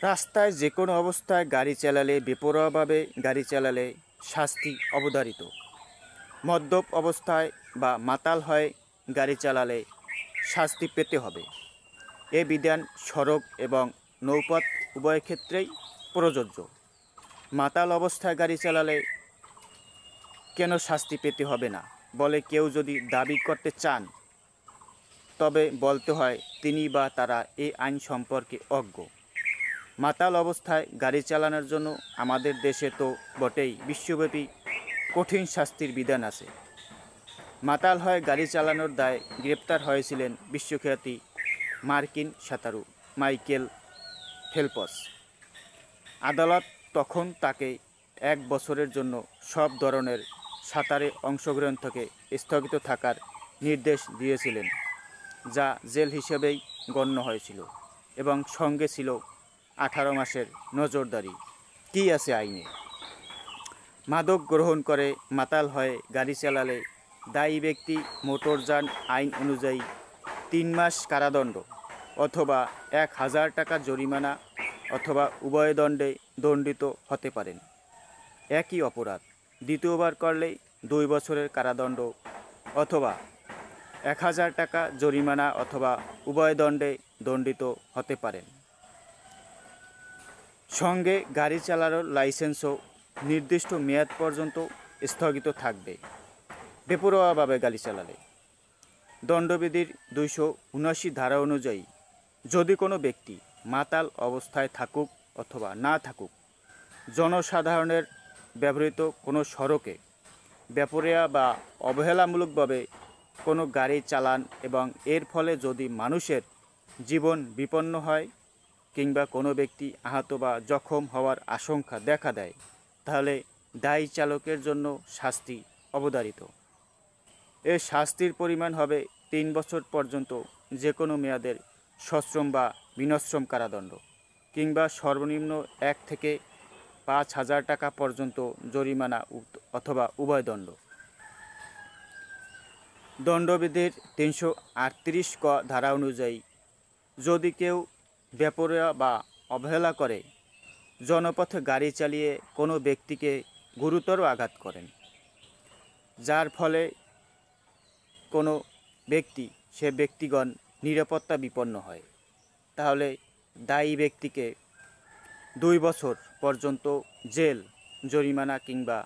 রাস্তায় যে কোনো অবস্থায় গাড়ি চালালে, বেপরোয়াভাবে গাড়ি চালালে শাস্তি অবধারিত। মদ্যপ অবস্থায় বা মাতাল হয়ে গাড়ি চালালে শাস্তি পেতে হবে। এ বিধান সড়ক এবং নৌপথ উভয় ক্ষেত্রেই প্রযোজ্য। মাতাল অবস্থায় গাড়ি চালালে কেন শাস্তি পেতে হবে না বলে কেউ যদি দাবি করতে চান, তবে বলতে হয় তিনি বা তারা এই আইন সম্পর্কে অজ্ঞ। মাতাল অবস্থায় গাড়ি চালানোর জন্য আমাদের দেশে তো বটেই, বিশ্বব্যাপী কঠিন শাস্তির বিধান আছে। মাতাল হয়ে গাড়ি চালানোর দায়ে গ্রেপ্তার হয়েছিলেন বিশ্বখ্যাতি মার্কিন সাঁতারু মাইকেল ফেলপস। আদালত তখন তাকে 1 বছরের জন্য সব ধরনের সাঁতারে অংশগ্রহণ থেকে স্থগিত থাকার নির্দেশ দিয়েছিলেন, যা জেল হিসেবেই গণ্য হয়েছিল এবং সঙ্গে ছিল 18 মাসের নজরদারি। কি আছে আইনে? মাদক গ্রহণ করে মাতাল হয়ে গাড়ি চালালে দায়ী ব্যক্তি মোটরযান আইন অনুযায়ী 3 মাস কারাদণ্ড অথবা 1000 টাকা জরিমানা অথবা উভয় দণ্ডে দণ্ডিত হতে পারেন। একই অপরাধ দ্বিতীয়বার করলে 2 বছরের কারাদণ্ড অথবা 1000 টাকা জরিমানা অথবা উভয় দণ্ডে দণ্ডিত হতে পারেন। সঙ্গে গাড়ি চালানোর লাইসেন্সও নির্দিষ্ট মেয়াদ পর্যন্ত স্থগিত থাকবে বেপরোয়াভাবে গাড়ি চালালে। দণ্ডবিধির 279 ধারা অনুযায়ী যদি কোনো ব্যক্তি মাতাল অবস্থায় থাকুক অথবা না থাকুক, জনসাধারণের ব্যবহৃত কোনো সড়কে বেপরোয়া বা অবহেলামূলকভাবে কোনো গাড়ি চালান এবং এর ফলে যদি মানুষের জীবন বিপন্ন হয় কিংবা কোনো ব্যক্তি আহত বা জখম হওয়ার আশঙ্কা দেখা দেয়, তাহলে দায়ী চালকের জন্য শাস্তি অবধারিত। এ শাস্তির পরিমাণ হবে 3 বছর পর্যন্ত যে কোনো মেয়াদের সশ্রম বা বিনশ্রম কারাদণ্ড কিংবা সর্বনিম্ন 1 থেকে 5000 টাকা পর্যন্ত জরিমানা অথবা উভয় দণ্ড। দণ্ডবিধির 338 ক ধারা অনুযায়ী যদি কেউ বেপরোয়া বা অবহেলা করে জনপথে গাড়ি চালিয়ে কোনো ব্যক্তিকে গুরুতর আঘাত করেন, যার ফলে কোনো সে ব্যক্তিগণ নিরাপত্তা বিপন্ন হয়, তাহলে দায়ী ব্যক্তিকে 2 বছর পর্যন্ত জেল, জরিমানা কিংবা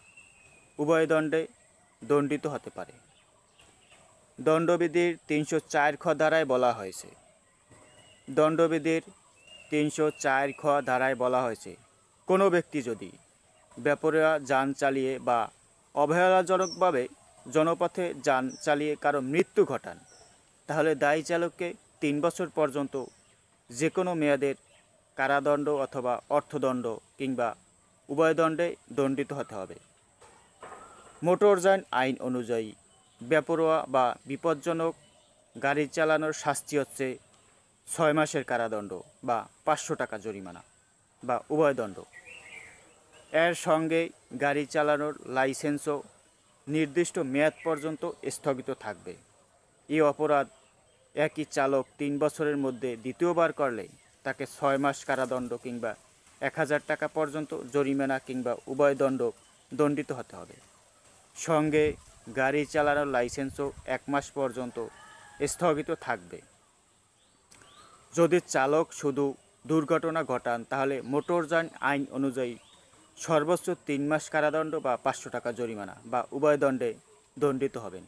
উভয় দণ্ডে দণ্ডিত হতে পারে। দণ্ডবিধির 304 খ ধারায় বলা হয়েছে দণ্ডবিধির 304 খ ধারায় বলা হয়েছে কোনো ব্যক্তি যদি বেপরোয়া যান চালিয়ে বা অবহেলাজনকভাবে জনপথে যান চালিয়ে কারো মৃত্যু ঘটান, তাহলে দায়ী চালককে 3 বছর পর্যন্ত যে কোনো মেয়াদের কারাদণ্ড অথবা অর্থদণ্ড কিংবা উভয় দণ্ডে দণ্ডিত হতে হবে। মোটরযান আইন অনুযায়ী বেপরোয়া বা বিপজ্জনক গাড়ি চালানোর শাস্তি হচ্ছে 6 মাসের কারাদণ্ড বা 500 টাকা জরিমানা বা উভয় দণ্ড। এর সঙ্গে গাড়ি চালানোর লাইসেন্সও নির্দিষ্ট মেয়াদ পর্যন্ত স্থগিত থাকবে। এই অপরাধ একই চালক 3 বছরের মধ্যে দ্বিতীয়বার করলে তাকে 6 মাস কারাদণ্ড কিংবা 1000 টাকা পর্যন্ত জরিমানা কিংবা উভয় দণ্ডিত হতে হবে। সঙ্গে গাড়ি চালানোর লাইসেন্সও 1 মাস পর্যন্ত স্থগিত থাকবে। যদি চালক শুধু দুর্ঘটনা ঘটান, তাহলে মোটরযান আইন অনুযায়ী সর্বোচ্চ 3 মাস কারাদণ্ড বা 500 টাকা জরিমানা বা উভয় দণ্ডে দণ্ডিত হবেন।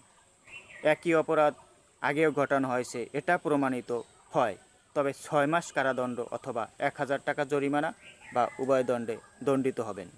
একই অপরাধ আগেও ঘটানো হয়েছে এটা প্রমাণিত হয়, তবে 6 মাস কারাদণ্ড অথবা 1000 টাকা জরিমানা বা উভয় দণ্ডে দণ্ডিত হবেন।